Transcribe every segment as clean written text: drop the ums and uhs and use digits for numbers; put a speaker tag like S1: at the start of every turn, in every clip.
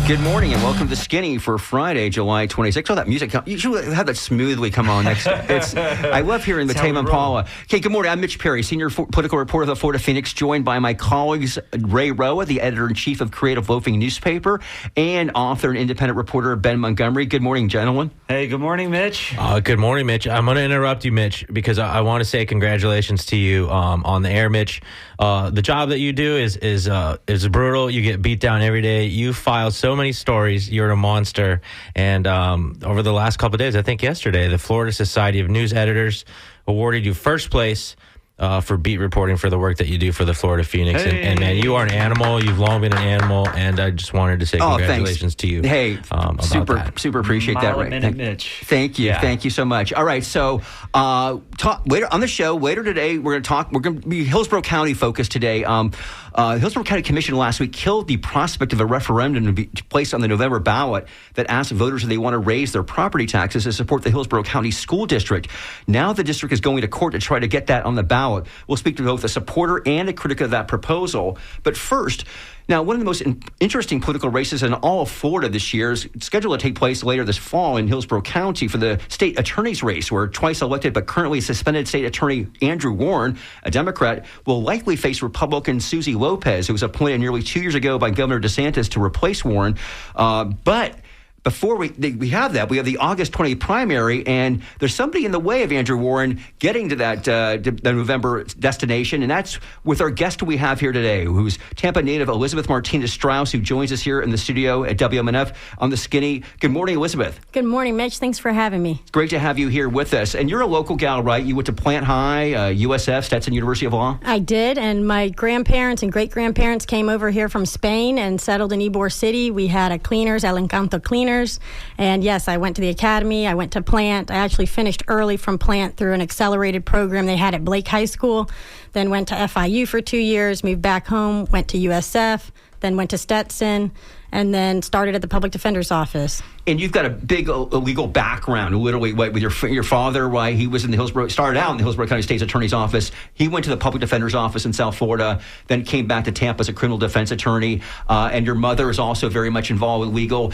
S1: Good morning and welcome to Skinny for Friday, July 26th. Oh, that music, you should have that smoothly come on next. I love hearing the Tame Impala. Okay, good morning. I'm Mitch Perry, senior political reporter of the Florida Phoenix, joined by my colleagues Ray Roa, the editor-in-chief of Creative Loafing newspaper, and author and independent reporter Ben Montgomery. Good morning, gentlemen.
S2: Hey, good morning, Mitch.
S3: Good morning, Mitch. I'm going to interrupt you, Mitch, because I want to say congratulations to you on the air, Mitch. The job that you do is brutal. You get beat down every day. You file so many stories. You're a monster. And over the last couple of days, I think yesterday, the Florida Society of News Editors awarded you first place for beat reporting for the work that you do for the Florida Phoenix.
S2: Hey.
S3: And man, you are an animal. You've long been an animal. And I just wanted to say congratulations to you.
S1: Hey,
S3: about
S1: super
S3: that.
S1: appreciate that.
S2: Right. Mitch.
S1: Thank you.
S2: Yeah.
S1: Thank you so much. All right. So later on the show, later today, we're going to be Hillsborough County focused today. Hillsborough County Commission last week killed the prospect of a referendum to be placed on the November ballot that asked voters if they want to raise their property taxes to support the Hillsborough County School District. Now the district is going to court to try to get that on the ballot. We'll speak to both a supporter and a critic of that proposal. But first, now, one of the most interesting political races in all of Florida this year is scheduled to take place later this fall in Hillsborough County for the state attorney's race, where twice elected but currently suspended state attorney Andrew Warren, a Democrat, will likely face Republican Suzy Lopez, who was appointed nearly 2 years ago by Governor DeSantis to replace Warren. But before we have that, we have the August 20th primary, and there's somebody in the way of Andrew Warren getting to that the November destination, and that's with our guest we have here today, who's Tampa native Elizabeth Martinez-Strauss, who joins us here in the studio at WMNF on the Skinny. Good morning, Elizabeth.
S4: Good morning, Mitch. Thanks for having me.
S1: It's great to have you here with us. And you're a local gal, right? You went to Plant High, USF, Stetson University of Law?
S4: I did, and my grandparents and great-grandparents came over here from Spain and settled in Ybor City. We had a cleaners, El Encanto Cleaners. And yes, I went to the academy. I went to Plant. I actually finished early from Plant through an accelerated program they had at Blake High School. Then went to FIU for 2 years, moved back home, went to USF, then went to Stetson, and then started at the public defender's office.
S1: And you've got a big legal background, literally, with your father, right? He was in the started out in the Hillsborough County State's Attorney's Office. He went to the public defender's office in South Florida, then came back to Tampa as a criminal defense attorney. And your mother is also very much involved with legal,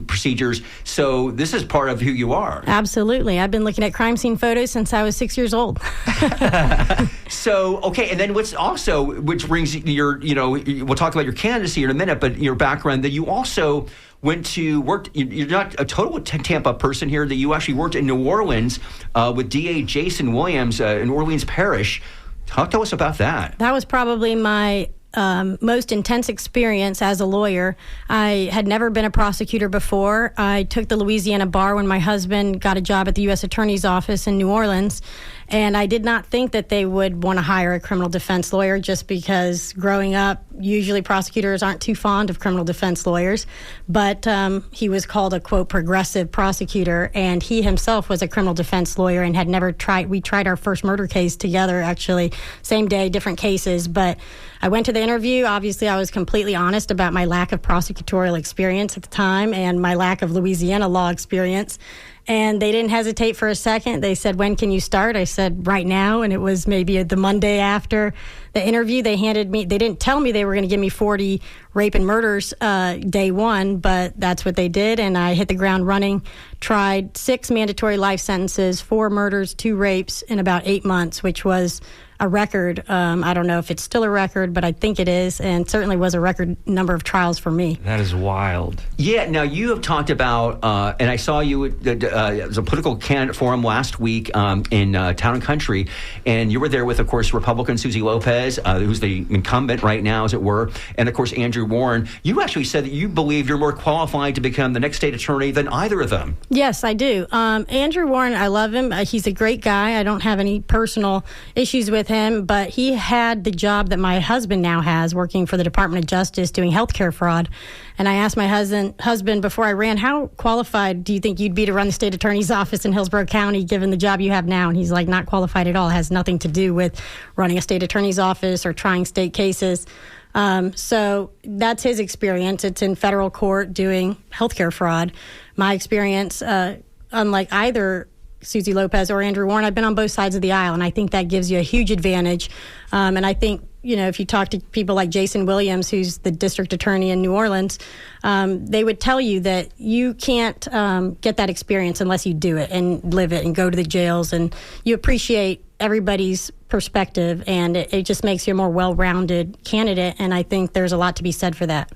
S1: procedures. So this is part of who you are.
S4: Absolutely. I've been looking at crime scene photos since I was 6 years old.
S1: So, okay, and then which brings we'll talk about your candidacy in a minute, but your background, that you also you're not a total Tampa person here, that you actually worked in New Orleans with DA Jason Williams in Orleans Parish. Talk to us about that.
S4: That was probably my most intense experience as a lawyer. I had never been a prosecutor before. I took the Louisiana bar when my husband got a job at the U.S. Attorney's Office in New Orleans. And I did not think that they would want to hire a criminal defense lawyer, just because growing up, usually prosecutors aren't too fond of criminal defense lawyers. But he was called a, quote, progressive prosecutor, and he himself was a criminal defense lawyer and had never tried. We tried our first murder case together, actually, same day, different cases. But I went to the interview. Obviously, I was completely honest about my lack of prosecutorial experience at the time and my lack of Louisiana law experience. And they didn't hesitate for a second. They said, "When can you start?" I said, "Right now." And it was maybe the Monday after the interview. They didn't tell me they were going to give me 40 rape and murders day one, but that's what they did. And I hit the ground running, tried 6 mandatory life sentences, 4 murders, 2 rapes in about 8 months, which was a record. I don't know if it's still a record, but I think it is, and certainly was a record number of trials for me.
S2: That is wild.
S1: Yeah, now you have talked about, and I saw you at a political candidate forum last week in Town and Country, and you were there with, of course, Republican Suzy Lopez, who's the incumbent right now, as it were, and, of course, Andrew Warren. You actually said that you believe you're more qualified to become the next state attorney than either of them.
S4: Yes, I do. Andrew Warren, I love him. He's a great guy. I don't have any personal issues with him, but he had the job that my husband now has, working for the Department of Justice doing healthcare fraud. And I asked my husband before I ran, how qualified do you think you'd be to run the state attorney's office in Hillsborough County, given the job you have now? And he's like, not qualified at all. It has nothing to do with running a state attorney's office or trying state cases. So that's his experience. It's in federal court doing healthcare fraud. My experience, unlike either Suzy Lopez or Andrew Warren, I've been on both sides of the aisle, and I think that gives you a huge advantage. And I think if you talk to people like Jason Williams, who's the district attorney in New Orleans, they would tell you that you can't get that experience unless you do it and live it and go to the jails, and you appreciate everybody's perspective, and it just makes you a more well-rounded candidate, and I think there's a lot to be said for that.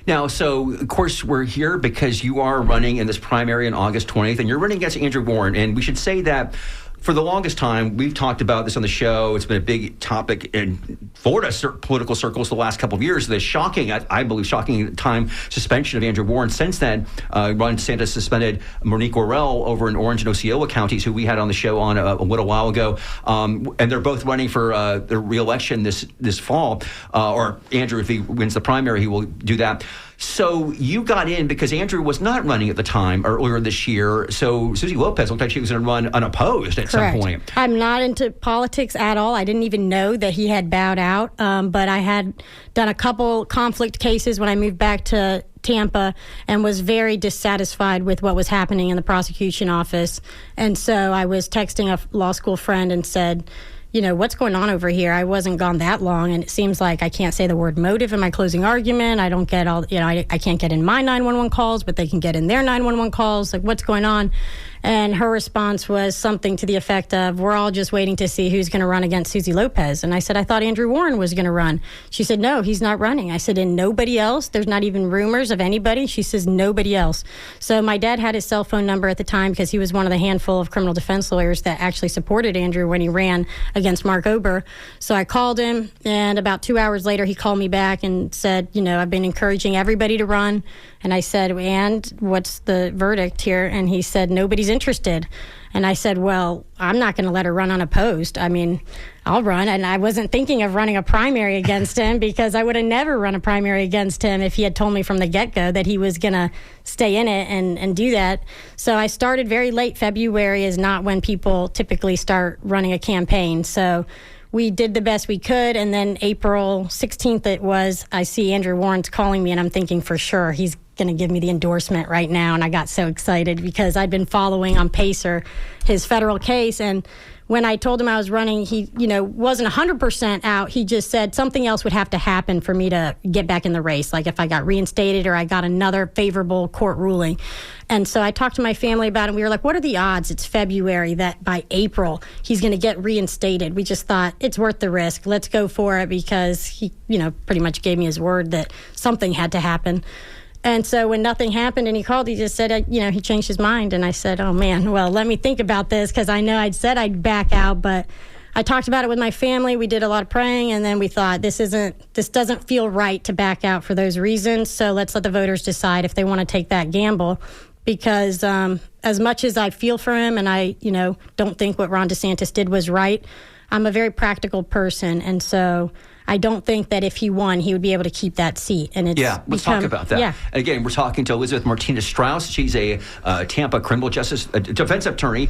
S1: Now, so, of course, we're here because you are running in this primary on August 20th, and you're running against Andrew Warren, and we should say that for the longest time, we've talked about this on the show. It's been a big topic in Florida political circles the last couple of years. The shocking, I believe, shocking time suspension of Andrew Warren. Since then, Ron DeSantis suspended Monique Worrell over in Orange and Osceola counties, who we had on the show on a little while ago. And they're both running for their re-election this fall. Or Andrew, if he wins the primary, he will do that. So you got in because Andrew was not running at the time earlier this year. So Suzy Lopez looked like she was going to run unopposed at
S4: Correct.
S1: some point.
S4: I'm not into politics at all. I didn't even know that he had bowed out. But I had done a couple conflict cases when I moved back to Tampa and was very dissatisfied with what was happening in the prosecution office. And so I was texting a law school friend and said, what's going on over here? I wasn't gone that long, and it seems like I can't say the word motive in my closing argument. I don't get I can't get in my 911 calls, but they can get in their 911 calls. Like, what's going on? And her response was something to the effect of, we're all just waiting to see who's going to run against Suzy Lopez. And I said, I thought Andrew Warren was going to run. She said, no, he's not running. I said, and nobody else? There's not even rumors of anybody? She says, nobody else. So my dad had his cell phone number at the time because he was one of the handful of criminal defense lawyers that actually supported Andrew when he ran against Mark Ober. So I called him, and about 2 hours later, he called me back and said, I've been encouraging everybody to run. And I said, and what's the verdict here? And he said, nobody's interested. And I said, well, I'm not going to let her run unopposed. I mean, I'll run. And I wasn't thinking of running a primary against him because I would have never run a primary against him if he had told me from the get-go that he was going to stay in it and do that. So I started very late. February is not when people typically start running a campaign. So we did the best we could, and then April 16th I see Andrew Warren's calling me, and I'm thinking for sure he's going to give me the endorsement right now, and I got so excited because I'd been following on Pacer his federal case, and when I told him I was running, he, wasn't 100% out. He just said something else would have to happen for me to get back in the race, like if I got reinstated or I got another favorable court ruling. And so I talked to my family about it, and we were like, what are the odds it's February that by April he's going to get reinstated? We just thought it's worth the risk. Let's go for it because he, pretty much gave me his word that something had to happen. And so when nothing happened and he called, he just said, he changed his mind. And I said, oh, man, well, let me think about this because I know I'd said I'd back out. But I talked about it with my family. We did a lot of praying. And then we thought this doesn't feel right to back out for those reasons. So let's let the voters decide if they want to take that gamble. Because as much as I feel for him and I, don't think what Ron DeSantis did was right, I'm a very practical person. And so I don't think that if he won, he would be able to keep that seat. And
S1: let's talk about that.
S4: Yeah.
S1: And again, we're talking to Elizabeth Martinez-Strauss. She's a Tampa criminal justice defense attorney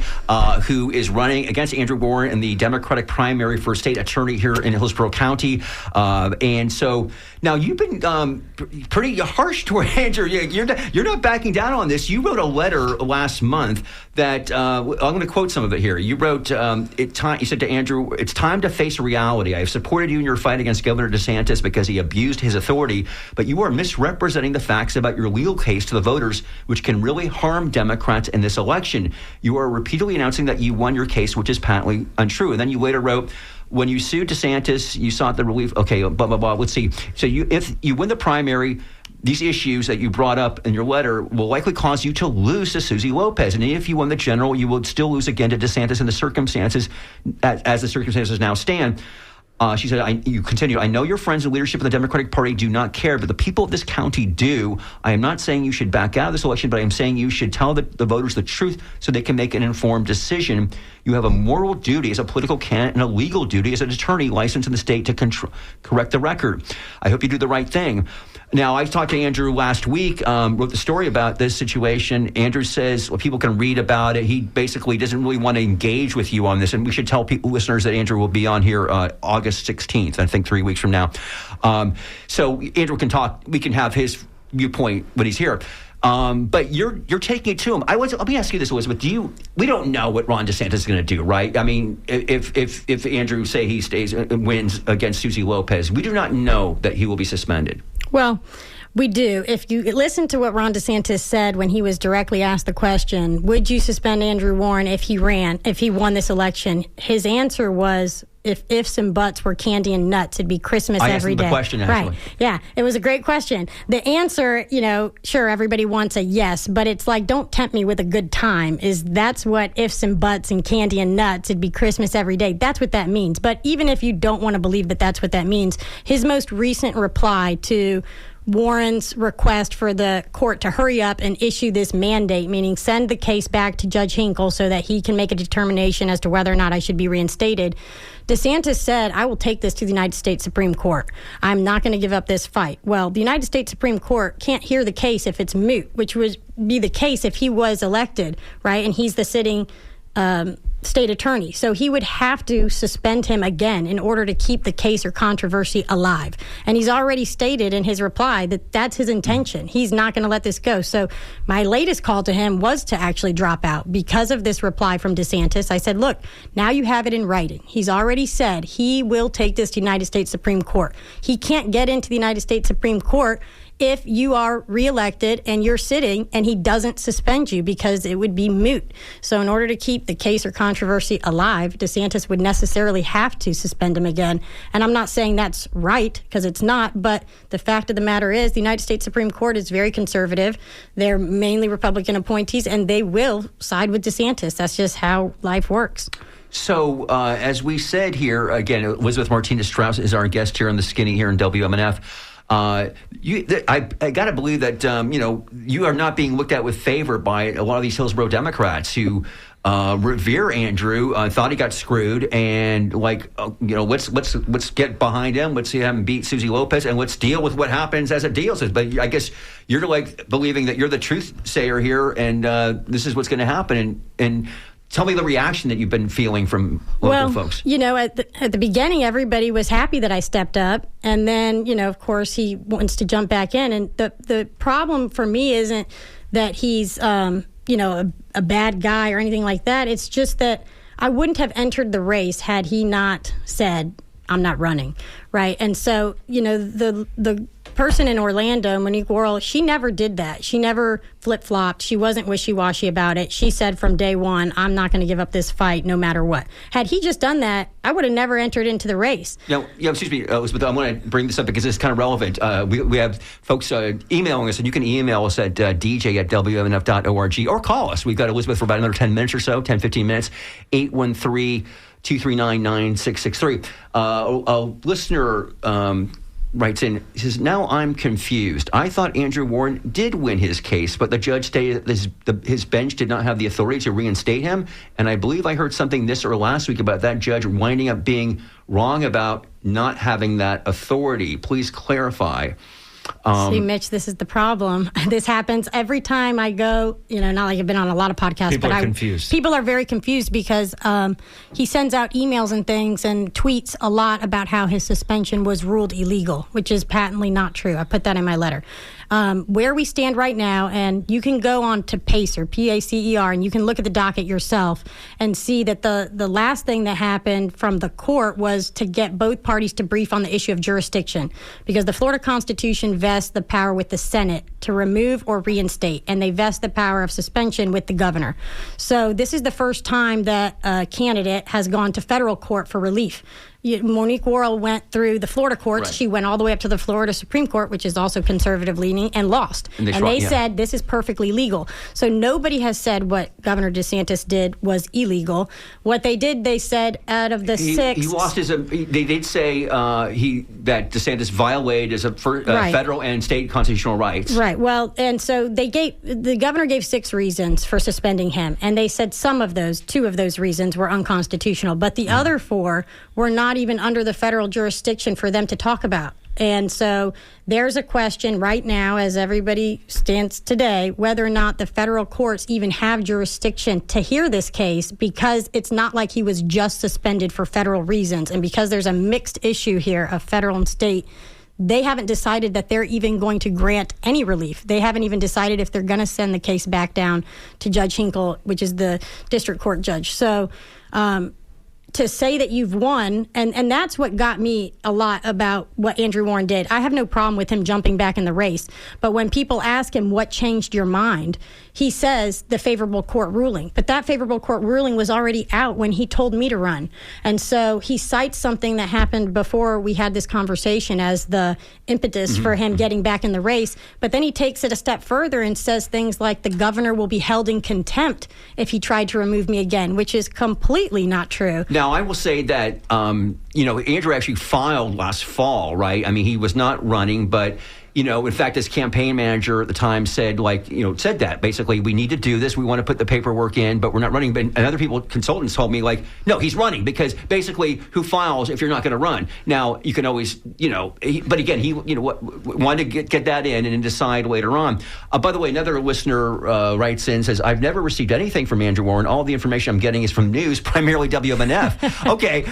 S1: who is running against Andrew Warren in the Democratic primary for state attorney here in Hillsborough County. And so now you've been pretty harsh toward Andrew. You're not backing down on this. You wrote a letter last month that I'm going to quote some of it here. You wrote, you said to Andrew, it's time to face reality. I have supported you in your fight against Governor DeSantis because he abused his authority, but you are misrepresenting the facts about your legal case to the voters, which can really harm Democrats in this election. You are repeatedly announcing that you won your case, which is patently untrue. And then you later wrote, when you sued DeSantis, you sought the relief. Okay, blah, blah, blah. Let's see. So if you win the primary, these issues that you brought up in your letter will likely cause you to lose to Suzy Lopez. And if you won the general, you will still lose again to DeSantis in the circumstances, as the circumstances now stand. She said, you continue, I know your friends in leadership of the Democratic Party do not care, but the people of this county do. I am not saying you should back out of this election, but I am saying you should tell the voters the truth so they can make an informed decision. You have a moral duty as a political candidate and a legal duty as an attorney licensed in the state to correct the record. I hope you do the right thing. Now, I talked to Andrew last week, wrote the story about this situation. Andrew says, well, people can read about it. He basically doesn't really want to engage with you on this. And we should tell listeners that Andrew will be on here August 16th, I think 3 weeks from now. So Andrew can talk. We can have his viewpoint when he's here. But you're taking it to him. Let me ask you this, Elizabeth. We don't know what Ron DeSantis is going to do, right? I mean, if Andrew, say he stays wins against Susie Lopez, we do not know that he will be suspended.
S4: Well, we do. If you listen to what Ron DeSantis said when he was directly asked the question, would you suspend Andrew Warren if he won this election? His answer was, if ifs and buts were candy and nuts, it'd be Christmas every day.
S1: I asked him the question, actually.
S4: Right. Yeah, it was a great question. The answer, sure, everybody wants a yes, but it's like, don't tempt me with a good time. That's what ifs and buts and candy and nuts, it'd be Christmas every day. That's what that means. But even if you don't want to believe that that's what that means, his most recent reply to Warren's request for the court to hurry up and issue this mandate, meaning send the case back to Judge Hinkle so that he can make a determination as to whether or not I should be reinstated. DeSantis said, I will take this to the United States Supreme Court. I'm not going to give up this fight. Well, the United States Supreme Court can't hear the case if it's moot, which would be the case if he was elected, right? And he's the sitting state attorney. So he would have to suspend him again in order to keep the case or controversy alive. And he's already stated in his reply that that's his intention. He's not going to let this go. So my latest call to him was to actually drop out because of this reply from DeSantis. I said, look, now you have it in writing. He's already said he will take this to the United States Supreme Court. He can't get into the United States Supreme Court if you are reelected and you're sitting and he doesn't suspend you, because it would be moot. So in order to keep the case or controversy alive, DeSantis would necessarily have to suspend him again. And I'm not saying that's right, because it's not, but the fact of the matter is the United States Supreme Court is very conservative. They're mainly Republican appointees, and they will side with DeSantis. That's just how life works.
S1: So, as we said here, again, Elizabeth Martinez-Strauss is our guest here on The Skinny here in WMNF. I got to believe that, you are not being looked at with favor by a lot of these Hillsborough Democrats who revere Andrew, thought he got screwed, and let's get behind him. Let's see him beat Susie Lopez, and let's deal with what happens as it deals. But I guess you're believing that you're the truth sayer here, and this is what's going to happen. And tell me the reaction that you've been feeling from local folks.
S4: At the beginning, everybody was happy that I stepped up. And then, of course, he wants to jump back in. And the problem for me isn't that he's, a bad guy or anything like that. It's just that I wouldn't have entered the race had he not said, I'm not running, right? And so, the person in Orlando, Monique Worrell, she never did that. She never flip-flopped. She wasn't wishy-washy about it. She said from day one, I'm not going to give up this fight no matter what. Had he just done that, I would have never entered into the race.
S1: Excuse me, Elizabeth, I want to bring this up because it's kind of relevant. We have folks emailing us, and you can email us at dj@wmnf.org or call us. We've got Elizabeth for about another 10 minutes or so, 10, 15 minutes, 813-239-9663. A listener writes in, he says, now I'm confused. I thought Andrew Warren did win his case, but the judge stated that his bench did not have the authority to reinstate him. And I believe I heard something this or last week about that judge winding up being wrong about not having that authority. Please clarify.
S4: See, Mitch, this is the problem. This happens every time I go, not like I've been on a lot of podcasts.
S2: People are confused.
S4: People are very confused because he sends out emails and things and tweets a lot about how his suspension was ruled illegal, which is patently not true. I put that in my letter. Where we stand right now, and you can go on to PACER, P-A-C-E-R, and you can look at the docket yourself and see that the last thing that happened from the court was to get both parties to brief on the issue of jurisdiction, because the Florida Constitution vests the power with the Senate to remove or reinstate, and they vest the power of suspension with the governor. So this is the first time that a candidate has gone to federal court for relief. Monique Worrell went through the Florida courts. Right. She went all the way up to the Florida Supreme Court, which is also conservative leaning, and lost. And they said this is perfectly legal. So nobody has said what Governor DeSantis did was illegal. What they did, they said out of the six.
S1: He lost his. They did say that DeSantis violated his federal and state constitutional rights.
S4: Right. Well, and so the governor gave 6 reasons for suspending him, and they said two of those reasons were unconstitutional, but the other 4 were not even under the federal jurisdiction for them to talk about. And so there's a question right now, as everybody stands today, whether or not the federal courts even have jurisdiction to hear this case, because it's not like he was just suspended for federal reasons. And because there's a mixed issue here of federal and state, they haven't decided that they're even going to grant any relief. They haven't even decided if they're going to send the case back down to Judge Hinkle, which is the district court judge. So to say that you've won, and that's what got me a lot about what Andrew Warren did. I have no problem with him jumping back in the race. But when people ask him what changed your mind, he says the favorable court ruling. But that favorable court ruling was already out when he told me to run. And so he cites something that happened before we had this conversation as the impetus for him getting back in the race. But then he takes it a step further and says things like the governor will be held in contempt if he tried to remove me again, which is completely not true.
S1: Now, I will say that, Andrew actually filed last fall, right? I mean, he was not running, but, in fact, his campaign manager at the time said that basically we need to do this. We want to put the paperwork in, but we're not running. And other people, consultants told me no, he's running because basically who files if you're not going to run? Now, you can always, but again, he, wanted to get that in and then decide later on. By the way, another listener writes in, says, I've never received anything from Andrew Warren. All the information I'm getting is from news, primarily WMNF. Okay.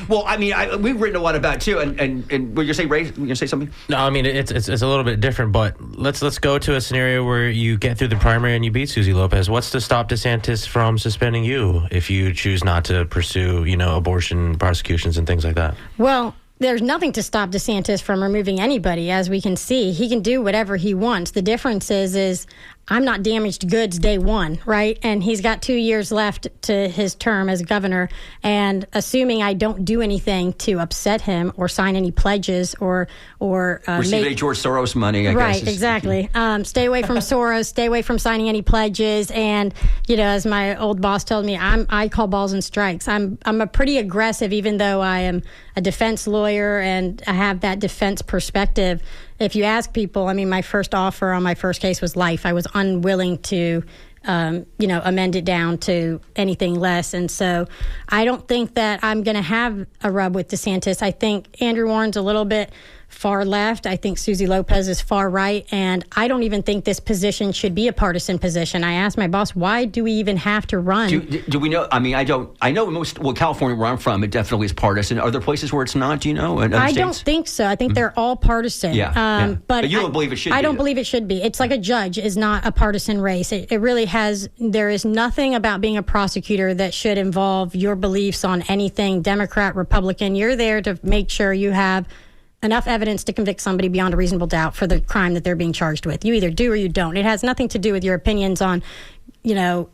S1: Well, I mean, we've written a lot about it too. And will you say, Ray, you going to say something?
S3: No, I mean, it's a little bit different, but let's go to a scenario where you get through the primary and you beat Susie Lopez. What's to stop DeSantis from suspending you if you choose not to pursue, abortion prosecutions and things like that?
S4: Well, there's nothing to stop DeSantis from removing anybody. As we can see, he can do whatever he wants. The difference is I'm not damaged goods day one, right? And he's got 2 years left to his term as governor. And assuming I don't do anything to upset him or sign any pledges or
S1: receive any George Soros money, I guess.
S4: Right, exactly. Stay away from Soros, stay away from signing any pledges. And, as my old boss told me, I call balls and strikes. I'm a pretty aggressive, even though I am a defense lawyer and I have that defense perspective. If you ask people, I mean, my first offer on my first case was life. I was unwilling to, amend it down to anything less. And so I don't think that I'm going to have a rub with DeSantis. I think Andrew Warren's a little bit far left. I think Susie Lopez is far right. And I don't even think this position should be a partisan position. I asked my boss, why do we even have to run?
S1: Do we know? I mean, I know California, where I'm from, it definitely is partisan. Are there places where it's not? Do you know?
S4: I don't think so. I think they're all partisan.
S1: Yeah. But you don't believe it should be?
S4: I don't believe it should be. It's like a judge is not a partisan race. It really there is nothing about being a prosecutor that should involve your beliefs on anything, Democrat, Republican. You're there to make sure you have enough evidence to convict somebody beyond a reasonable doubt for the crime that they're being charged with. You either do or you don't. It has nothing to do with your opinions on,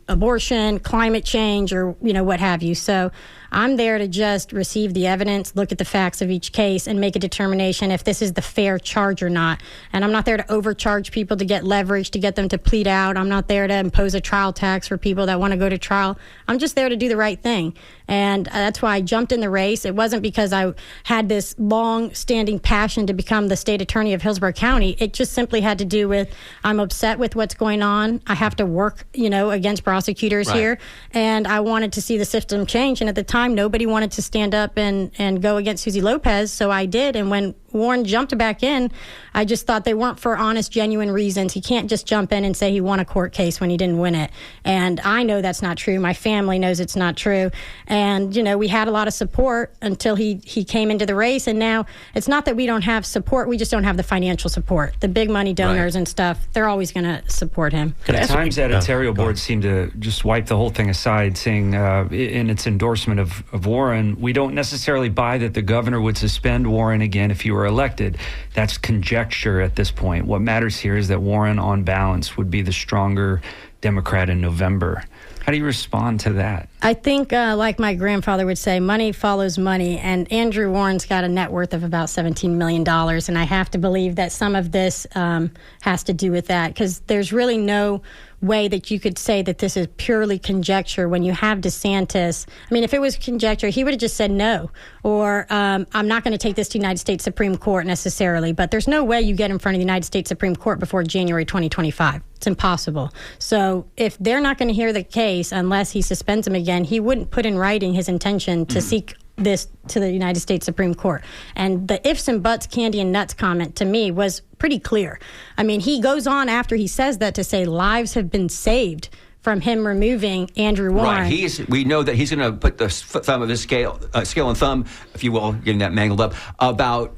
S4: abortion, climate change, or, what have you. So I'm there to just receive the evidence, look at the facts of each case, and make a determination if this is the fair charge or not. And I'm not there to overcharge people to get leverage, to get them to plead out. I'm not there to impose a trial tax for people that want to go to trial. I'm just there to do the right thing. And that's why I jumped in the race. It wasn't because I had this long-standing passion to become the state attorney of Hillsborough County. It just simply had to do with I'm upset with what's going on. I have to work, against prosecutors here. And I wanted to see the system change. And at the time, nobody wanted to stand up and go against Susie Lopez. So I did. And when Warren jumped back in, I just thought they weren't for honest, genuine reasons. He can't just jump in and say he won a court case when he didn't win it. And I know that's not true. My family knows it's not true. And, we had a lot of support until he came into the race. And now it's not that we don't have support. We just don't have the financial support. The big money donors and stuff, they're always going to support him.
S2: At times, editorial boards seem to just wipe the whole thing aside, saying in its endorsement of Warren, we don't necessarily buy that the governor would suspend Warren again if he were elected. That's conjecture at this point. What matters here is that Warren, on balance, would be the stronger Democrat in November. How do you respond to that?
S4: I think, like my grandfather would say, money follows money. And Andrew Warren's got a net worth of about $17 million. And I have to believe that some of this has to do with that, because there's really no way that you could say that this is purely conjecture when you have DeSantis. I mean, if it was conjecture, he would have just said no, or I'm not going to take this to the United States Supreme Court necessarily. But there's no way you get in front of the United States Supreme Court before January 2025. It's impossible. So if they're not going to hear the case unless he suspends him again, he wouldn't put in writing his intention to seek this to the United States Supreme Court. And the ifs and buts, candy and nuts comment to me was pretty clear. I mean, he goes on after he says that to say lives have been saved from him removing Andrew Warren.
S1: Right. We know that he's going to put the thumb of his scale and thumb, if you will, getting that mangled up, about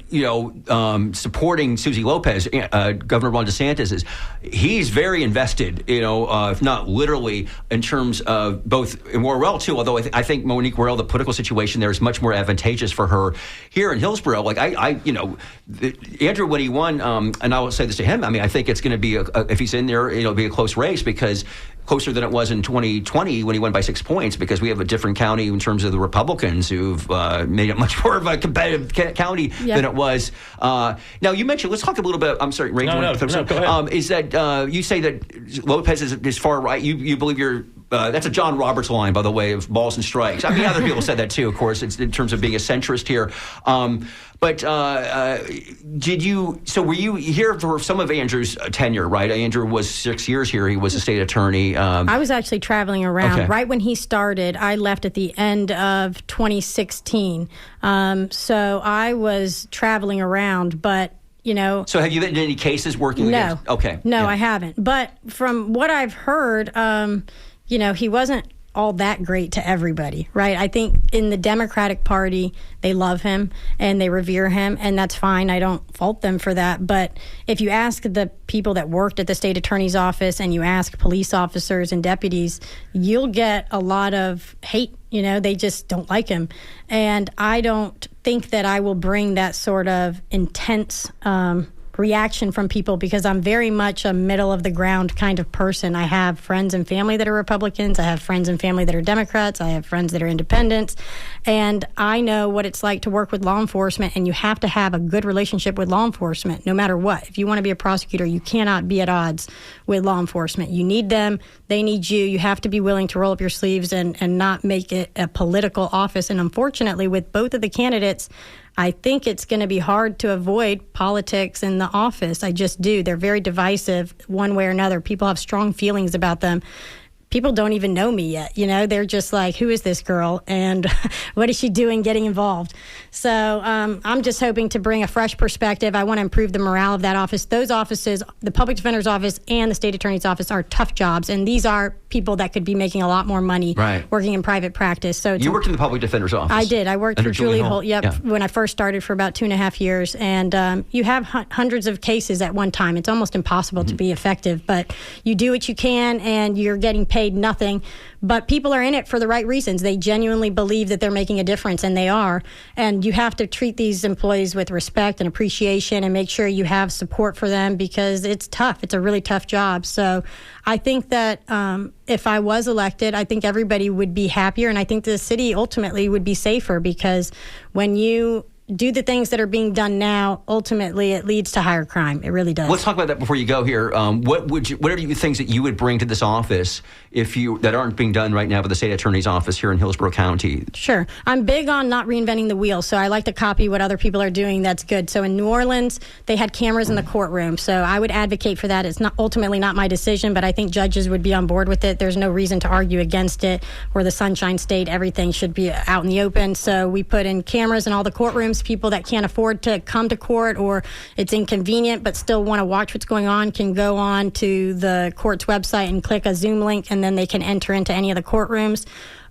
S1: supporting Suzy Lopez, Governor Ron DeSantis. He's very invested, if not literally, in terms of both in Worrell too. Although I think Monique Worrell, the political situation there is much more advantageous for her here in Hillsborough. Like Andrew, when he won, and I will say this to him, I mean, I think it's going to be if he's in there, it'll be a close race, because closer than it was in 2020 when he won by 6 points, because we have a different county in terms of the Republicans who've made it much more of a competitive county than it was. Now, you mentioned, let's talk a little bit, I'm sorry, Ray.
S3: No, go ahead.
S1: Is that you say that Lopez is far right? You believe you're that's a John Roberts line, by the way, of balls and strikes. I mean, other people said that too, of course, it's in terms of being a centrist here. But were you here for some of Andrew's tenure, right? Andrew was 6 years here. He was a state attorney.
S4: I was actually traveling around. Okay. Right when he started, I left at the end of 2016. So I was traveling around, but So
S1: have you been in any cases working against? Okay.
S4: No, I haven't. But from what I've heard, he wasn't all that great to everybody, right? I think in the Democratic Party, they love him and they revere him, and that's fine. I don't fault them for that. But if you ask the people that worked at the state attorney's office and you ask police officers and deputies, you'll get a lot of hate. They just don't like him. And I don't think that I will bring that sort of intense reaction from people, because I'm very much a middle of the ground kind of person. I have friends and family that are Republicans. I have friends and family that are Democrats. I have friends that are independents. And I know what it's like to work with law enforcement, and you have to have a good relationship with law enforcement no matter what. If you want to be a prosecutor, you cannot be at odds with law enforcement. You need them. They need you. You have to be willing to roll up your sleeves and not make it a political office. And unfortunately, with both of the candidates, I think it's going to be hard to avoid politics in the office. I just do. They're very divisive one way or another. People have strong feelings about them. People don't even know me yet. They're just like, who is this girl? And what is she doing getting involved? So I'm just hoping to bring a fresh perspective. I want to improve the morale of that office. Those offices, the public defender's office and the state attorney's office, are tough jobs. And these are people that could be making a lot more money working in private practice. So
S1: you worked in the public defender's office?
S4: I did. I worked for Julie Holt, when I first started for about 2.5 years. And you have hundreds of cases at one time. It's almost impossible to be effective. But you do what you can, and you're getting paid nothing, but people are in it for the right reasons. They genuinely believe that they're making a difference, and they are. And you have to treat these employees with respect and appreciation, and make sure you have support for them, because it's tough. It's a really tough job. So I think that if I was elected, I think everybody would be happier, and I think the city ultimately would be safer, because when you do the things that are being done now, ultimately it leads to higher crime. It really does.
S1: Let's talk about that before you go here. What are the things that you would bring to this office that aren't being done right now by the state attorney's office here in Hillsborough County?
S4: Sure. I'm big on not reinventing the wheel, so I like to copy what other people are doing. That's good. So in New Orleans, they had cameras in the courtroom, so I would advocate for that. It's not ultimately not my decision, but I think judges would be on board with it. There's no reason to argue against it. We're the Sunshine State. Everything should be out in the open. So we put in cameras in all the courtrooms. People that can't afford to come to court, or it's inconvenient but still want to watch what's going on, can go on to the court's website and click a Zoom link, and then they can enter into any of the courtrooms.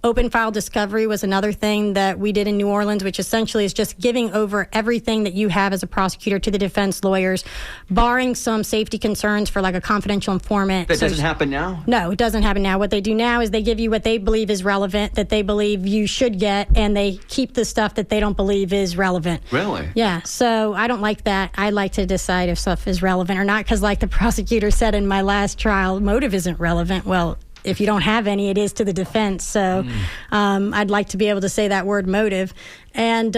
S4: Open file discovery was another thing that we did in New Orleans, which essentially is just giving over everything that you have as a prosecutor to the defense lawyers, barring some safety concerns for like a confidential informant.
S1: That doesn't happen now?
S4: No, it doesn't happen now. What they do now is they give you what they believe is relevant, that they believe you should get, and they keep the stuff that they don't believe is relevant.
S1: Really?
S4: Yeah. So I don't like that. I like to decide if stuff is relevant or not, because like the prosecutor said in my last trial, motive isn't relevant. Well, if you don't have any, it is to the defense. So I'd like to be able to say that word, motive. And,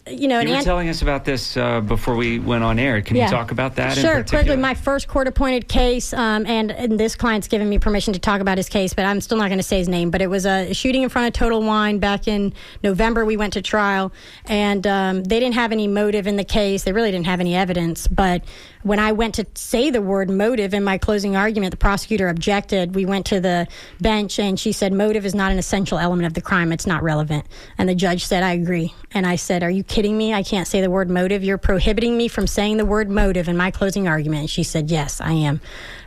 S4: you
S2: were telling us about this before we went on air. Can you talk about that?
S4: Sure. Quickly, my first court-appointed case, and this client's given me permission to talk about his case, but I'm still not going to say his name. But it was a shooting in front of Total Wine back in November. We went to trial, and they didn't have any motive in the case. They really didn't have any evidence. But when I went to say the word motive in my closing argument, the prosecutor objected. We went to the bench, and she said, motive is not an essential element of the crime. It's not relevant. And the judge said, I agree. And I said, are you kidding me? I can't say the word motive. You're prohibiting me from saying the word motive in my closing argument. And she said, yes, I am.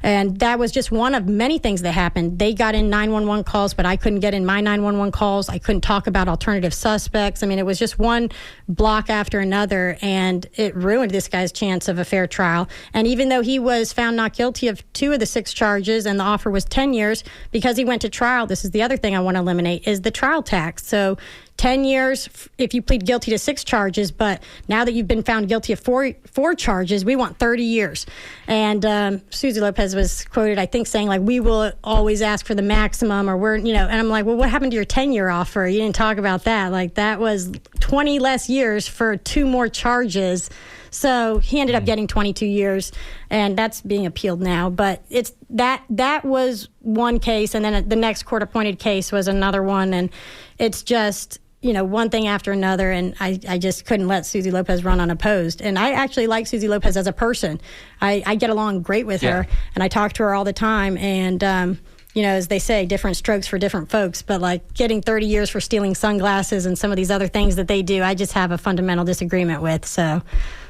S4: And that was just one of many things that happened. They got in 911 calls, but I couldn't get in my 911 calls. I couldn't talk about alternative suspects. I mean, it was just one block after another, and it ruined this guy's chance of a fair trial. And even though he was found not guilty of 2 of the 6 charges and the offer was 10 years, because he went to trial, this is the other thing I want to eliminate, is the trial tax. So 10 years if you plead guilty to 6 charges, but now that you've been found guilty of four charges, we want 30 years. And Susie Lopez was quoted, I think, saying, like, we will always ask for the maximum, or and I'm like, well, what happened to your 10-year offer? You didn't talk about that. Like, that was 20 less years for 2 more charges. So he ended up getting 22 years, and that's being appealed now. But it's that was one case, and then the next court-appointed case was another one, and it's just, one thing after another, and I just couldn't let Susie Lopez run unopposed. And I actually like Susie Lopez as a person. I get along great with her, and I talk to her all the time, and as they say, different strokes for different folks. But like getting 30 years for stealing sunglasses and some of these other things that they do, I just have a fundamental disagreement with. So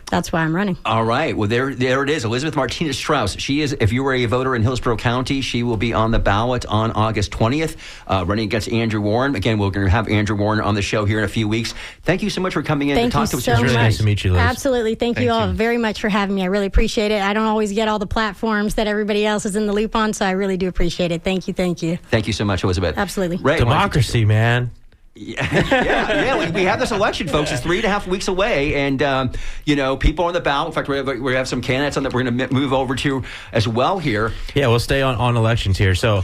S4: that's why I'm running.
S1: All right. Well, there it is. Elizabeth Martinez Strauss. She is, if you were a voter in Hillsborough County, she will be on the ballot on August 20th, running against Andrew Warren. Again, we're going to have Andrew Warren on the show here in a few weeks. Thank you so much for coming in to talk to us.
S4: Thank you so much.
S3: It's really nice to meet you, Liz.
S4: Absolutely. Thank you all very much for having me. I really appreciate it. I don't always get all the platforms that everybody else is in the loop on, so I really do appreciate it. Thank you. Thank you.
S1: Thank you so much, Elizabeth.
S4: Absolutely.
S1: Ray,
S3: Democracy, man.
S1: Yeah. We have this election, folks. It's 3.5 weeks away, and people on the ballot. In fact, we have some candidates on that we're going to move over to as well here.
S3: Yeah, we'll stay on elections here. So,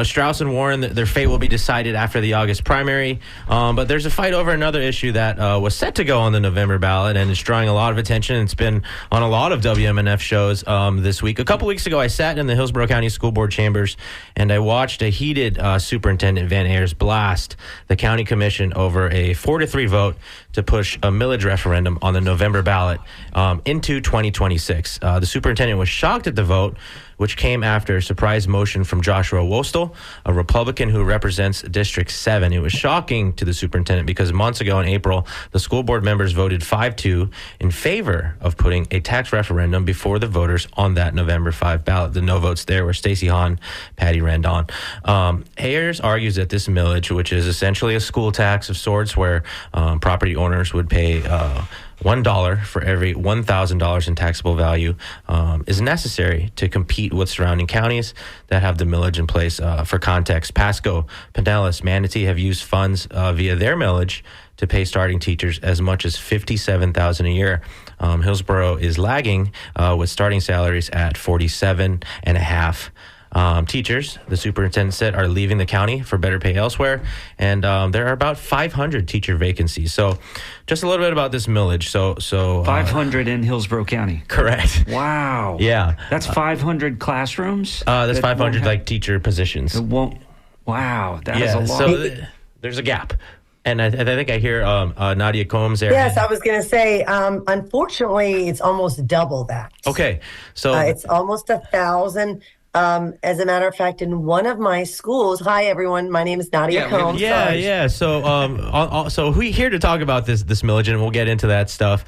S3: Strauss and Warren, their fate will be decided after the August primary. But there's a fight over another issue that was set to go on the November ballot, and it's drawing a lot of attention. It's been on a lot of WMNF shows this week. A couple weeks ago, I sat in the Hillsborough County School Board chambers, and I watched a heated Superintendent Van Ayers blast the county commission over a 4-3 vote to push a millage referendum on the November ballot into 2026. The superintendent was shocked at the vote, which came after a surprise motion from Joshua Wostel, a Republican who represents District 7. It was shocking to the superintendent because months ago in April, the school board members voted 5-2 in favor of putting a tax referendum before the voters on that November 5 ballot. The no votes there were Stacey Hahn, Patty Randon. Ayers argues that this millage, which is essentially a school tax of sorts where property owners would pay $1 for every $1,000 in taxable value, is necessary to compete with surrounding counties that have the millage in place. For context, Pasco, Pinellas, Manatee have used funds via their millage to pay starting teachers as much as $57,000 a year. Hillsborough is lagging with starting salaries at $47,500. Teachers, the superintendent said, are leaving the county for better pay elsewhere, and there are about 500 teacher vacancies. So just a little bit about this millage. So
S2: 500 in Hillsborough County.
S3: Correct.
S2: Wow.
S3: Yeah.
S2: That's 500 classrooms?
S3: That's 500 teacher positions.
S2: It won't. Wow. That is a lot.
S3: So there's a gap. And I think I hear Nadia Combs there.
S5: Yes, I was going to say, unfortunately, it's almost double that.
S3: Okay. So
S5: it's almost 1,000. As a matter of fact, in one of my schools, hi everyone, my name is Nadia Combs.
S3: Yeah. So we here to talk about this millage, and we'll get into that stuff.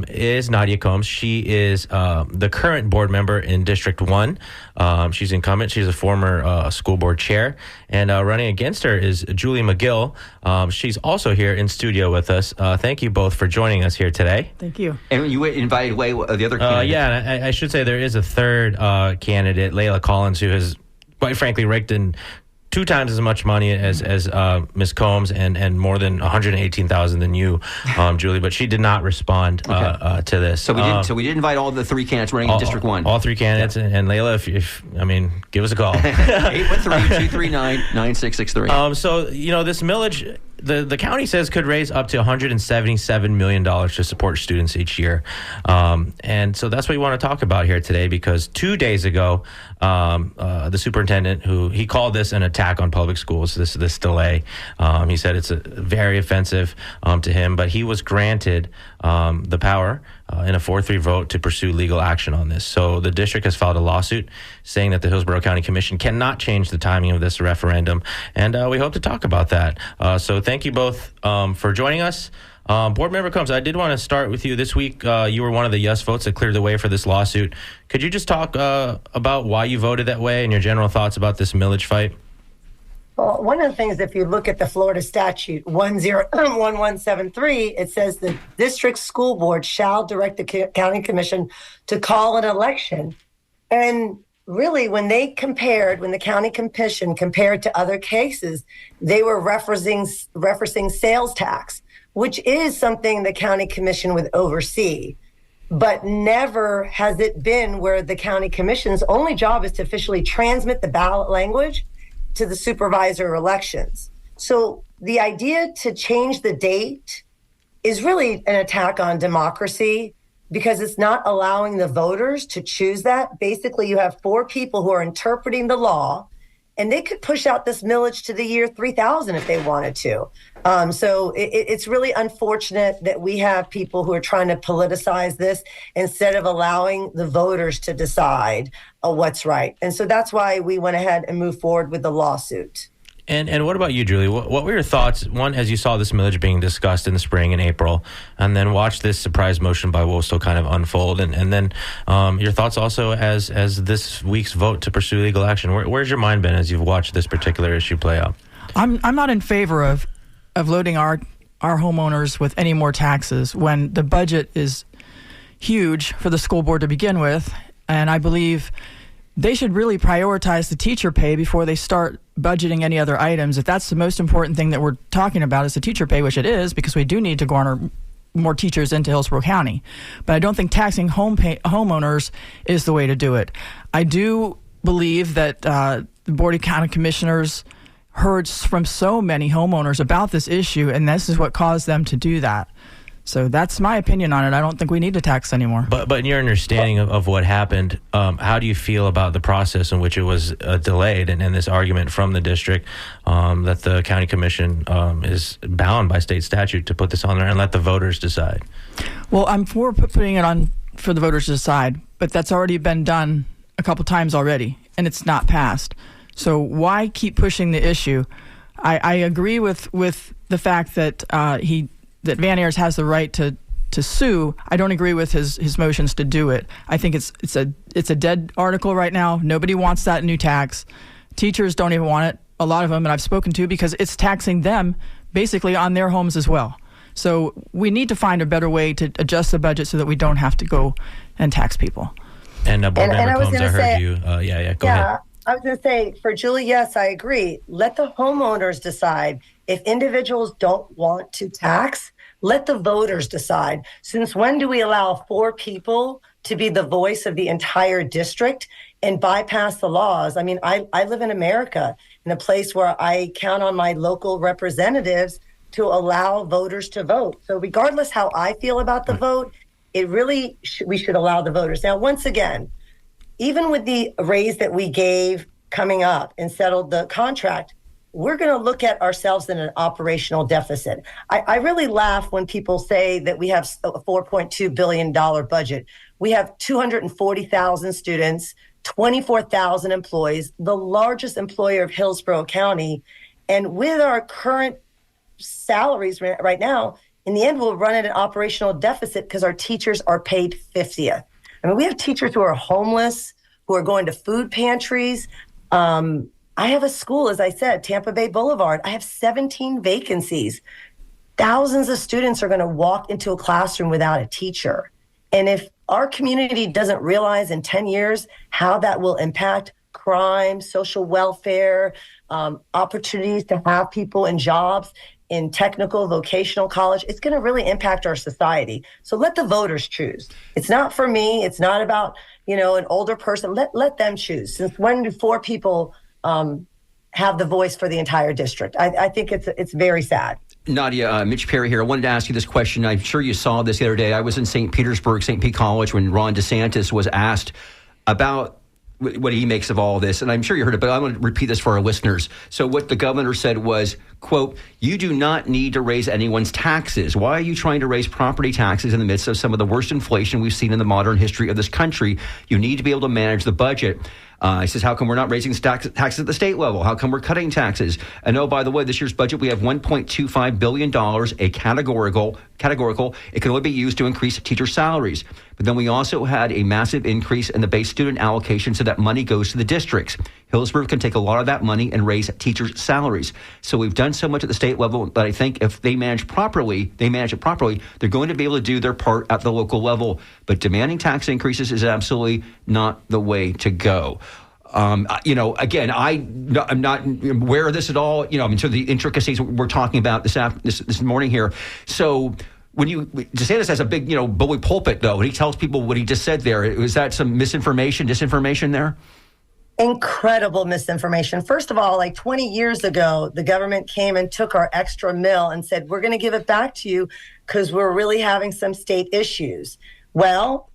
S3: Is Nadia Combs. She is the current board member in District 1. She's incumbent. She's a former school board chair. And running against her is Julie McGill. She's also here in studio with us. Thank you both for joining us here today.
S6: Thank you.
S1: And you invited away the other candidate.
S3: And I should say there is a third candidate, Layla Collins, who has, quite frankly, raked in 2 times as much money as Ms. Combs and more than $118,000 than you, Julie. But she did not respond to this.
S1: So we did invite all the 3 candidates running in District 1.
S3: All 3 candidates, and Layla, if give us a call.
S1: 813-239-9663.
S3: So this millage, the county says could raise up to $177 million to support students each year. And so that's what we want to talk about here today, because 2 days ago, the superintendent, he called this an attack on public schools, this delay. He said it's very offensive to him, but he was granted the power in a 4-3 vote to pursue legal action on this. So the district has filed a lawsuit saying that the Hillsborough County Commission cannot change the timing of this referendum, and we hope to talk about that. So thank you both for joining us. Board Member Combs, I did want to start with you. This week, you were one of the yes votes that cleared the way for this lawsuit. Could you just talk about why you voted that way and your general thoughts about this millage fight?
S5: Well, one of the things, if you look at the Florida statute 101173, it says the district school board shall direct the county commission to call an election. And really, when the county commission compared to other cases, they were referencing sales tax, which is something the county commission would oversee. But never has it been where the county commission's only job is to officially transmit the ballot language to the supervisor elections. So the idea to change the date is really an attack on democracy because it's not allowing the voters to choose that. Basically, you have 4 people who are interpreting the law, and they could push out this millage to the year 3000 if they wanted to. So it's really unfortunate that we have people who are trying to politicize this instead of allowing the voters to decide what's right. And so that's why we went ahead and moved forward with the lawsuit.
S3: And what about you, Julie? What were your thoughts, one, as you saw this millage being discussed in the spring and April, and then watch this surprise motion by Wostel kind of unfold, and then your thoughts also as this week's vote to pursue legal action? Where's your mind been as you've watched this particular issue play out?
S6: I'm not in favor of loading our homeowners with any more taxes when the budget is huge for the school board to begin with, and I believe they should really prioritize the teacher pay before they start budgeting any other items. If that's the most important thing that we're talking about is the teacher pay, which it is, because we do need to garner more teachers into Hillsborough County. But I don't think taxing homeowners is the way to do it. I do believe that the Board of County Commissioners heard from so many homeowners about this issue, and this is what caused them to do that. So that's my opinion on it. I don't think we need to tax anymore. But
S3: in your understanding of what happened, how do you feel about the process in which it was delayed and this argument from the district that the county commission is bound by state statute to put this on there and let the voters decide? Well,
S6: I'm for putting it on for the voters to decide, but that's already been done a couple times already, and it's not passed. So why keep pushing the issue? I agree with the fact that that Van Ayers has the right to sue. I don't agree with his motions to do it. I think it's a dead article right now. Nobody wants that new tax. Teachers don't even want it. A lot of them, and I've spoken to, because it's taxing them basically on their homes as well. So we need to find a better way to adjust the budget so that we don't have to go and tax people.
S3: And Board Member Combs, I heard you. Go ahead.
S5: I was going to say, for Julie, yes, I agree. Let the homeowners decide. If individuals don't want to tax, let the voters decide. Since when do we allow 4 people to be the voice of the entire district and bypass the laws? I mean, I live in America, in a place where I count on my local representatives to allow voters to vote. So regardless how I feel about the vote, it really we should allow the voters. Now, once again, even with the raise that we gave coming up and settled the contract, we're going to look at ourselves in an operational deficit. I really laugh when people say that we have a $4.2 billion budget. We have 240,000 students, 24,000 employees, the largest employer of Hillsborough County. And with our current salaries right now, in the end, we'll run at an operational deficit because our teachers are paid 50th. I mean, we have teachers who are homeless, who are going to food pantries. I have a school, as I said, Tampa Bay Boulevard. I have 17 vacancies. Thousands of students are going to walk into a classroom without a teacher. And if our community doesn't realize in 10 years how that will impact crime, social welfare, opportunities to have people in jobs, in technical, vocational college, it's going to really impact our society. So let the voters choose. It's not for me. It's not about, an older person. Let them choose. Since when do 4 people have the voice for the entire district? I think it's very sad.
S1: Nadia, Mitch Perry here. I wanted to ask you this question. I'm sure you saw this the other day. I was in St. Petersburg, St. Pete College, when Ron DeSantis was asked about what he makes of all this. And I'm sure you heard it, but I want to repeat this for our listeners. So what the governor said was, quote, "You do not need to raise anyone's taxes. Why are you trying to raise property taxes in the midst of some of the worst inflation we've seen in the modern history of this country? You need to be able to manage the budget." He says, how come we're not raising taxes at the state level? How come we're cutting taxes? And oh, by the way, this year's budget, we have $1.25 billion, a categorical. It can only be used to increase teacher salaries. But then we also had a massive increase in the base student allocation, so that money goes to the districts. Hillsborough can take a lot of that money and raise teachers' salaries. So we've done so much at the state level that I think if they manage it properly, they're going to be able to do their part at the local level. But demanding tax increases is absolutely not the way to go. Again, I'm not aware of this at all, into the intricacies we're talking about this morning here. So when DeSantis has a big, bully pulpit, though, and he tells people what he just said there, is that some disinformation there?
S5: Incredible misinformation. First of all, like 20 years ago, the government came and took our extra mill and said, we're going to give it back to you because we're really having some state issues. Well,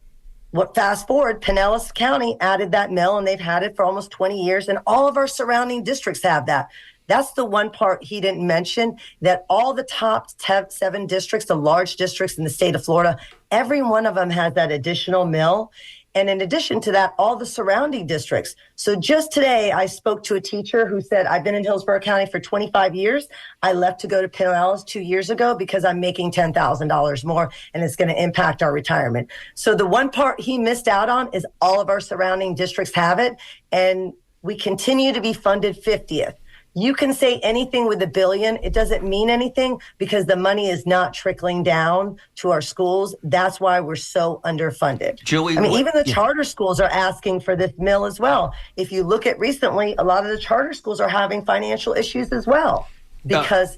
S5: fast forward, Pinellas County added that mill, and they've had it for almost 20 years, and all of our surrounding districts have that. That's the one part he didn't mention, that all the top 7 districts, the large districts in the state of Florida, every one of them has that additional mill. And in addition to that, all the surrounding districts. So just today, I spoke to a teacher who said, I've been in Hillsborough County for 25 years. I left to go to Pinellas 2 years ago because I'm making $10,000 more, and it's going to impact our retirement. So the one part he missed out on is all of our surrounding districts have it, and we continue to be funded 50th. You can say anything with $1 billion. It doesn't mean anything because the money is not trickling down to our schools. That's why we're so underfunded.
S1: Julie,
S5: even the charter schools are asking for this mill as well. If you look at recently, a lot of the charter schools are having financial issues as well because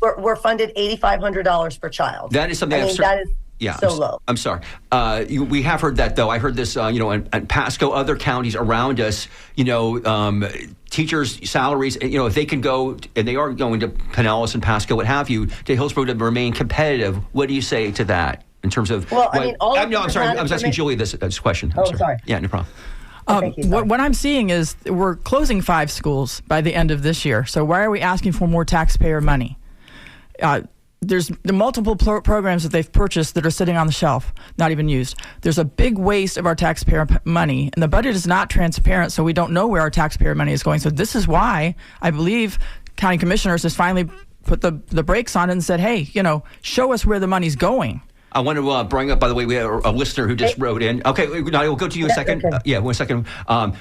S5: we're funded $8,500 per child.
S1: That is something
S5: that is so low.
S1: I'm sorry. We have heard that, though. I heard this, in Pasco, other counties around us, teachers' salaries, if they can go, and they are going to Pinellas and Pasco, what have you, to Hillsborough to remain competitive. What do you say to that in terms of?
S5: Well,
S1: I'm sorry. I was asking Julie this question.
S5: Sorry.
S1: Yeah, no problem.
S6: What I'm seeing is we're closing 5 schools by the end of this year. So why are we asking for more taxpayer money? There's the multiple programs that they've purchased that are sitting on the shelf, not even used. There's a big waste of our taxpayer money, and the budget is not transparent, so we don't know where our taxpayer money is going. So this is why I believe county commissioners has finally put the brakes on it and said, hey, show us where the money's going.
S1: I want to bring up, by the way, we have a listener who just wrote in. Okay, Nadia, we'll go to you in a second.
S5: Okay.
S1: 1 second.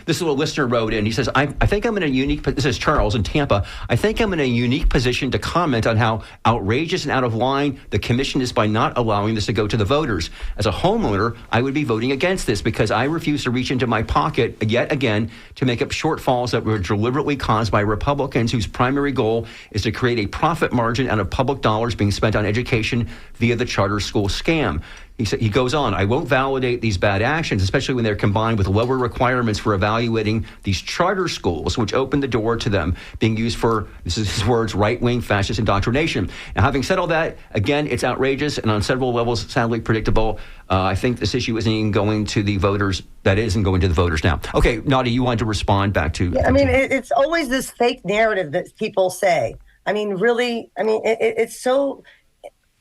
S1: This is what a listener wrote in. He says, I think I'm in a unique, this is Charles in Tampa, I think I'm in a unique position to comment on how outrageous and out of line the commission is by not allowing this to go to the voters. As a homeowner, I would be voting against this because I refuse to reach into my pocket yet again to make up shortfalls that were deliberately caused by Republicans whose primary goal is to create a profit margin out of public dollars being spent on education via the charter school scam. He goes on, I won't validate these bad actions, especially when they're combined with lower requirements for evaluating these charter schools, which open the door to them being used for, this is his words, right-wing fascist indoctrination. Now, having said all that, again, it's outrageous and on several levels, sadly predictable. I think this issue isn't even going to the voters. That isn't going to the voters now. Okay, Nadia, you wanted to respond back to...
S5: it's always this fake narrative that people say. It's so...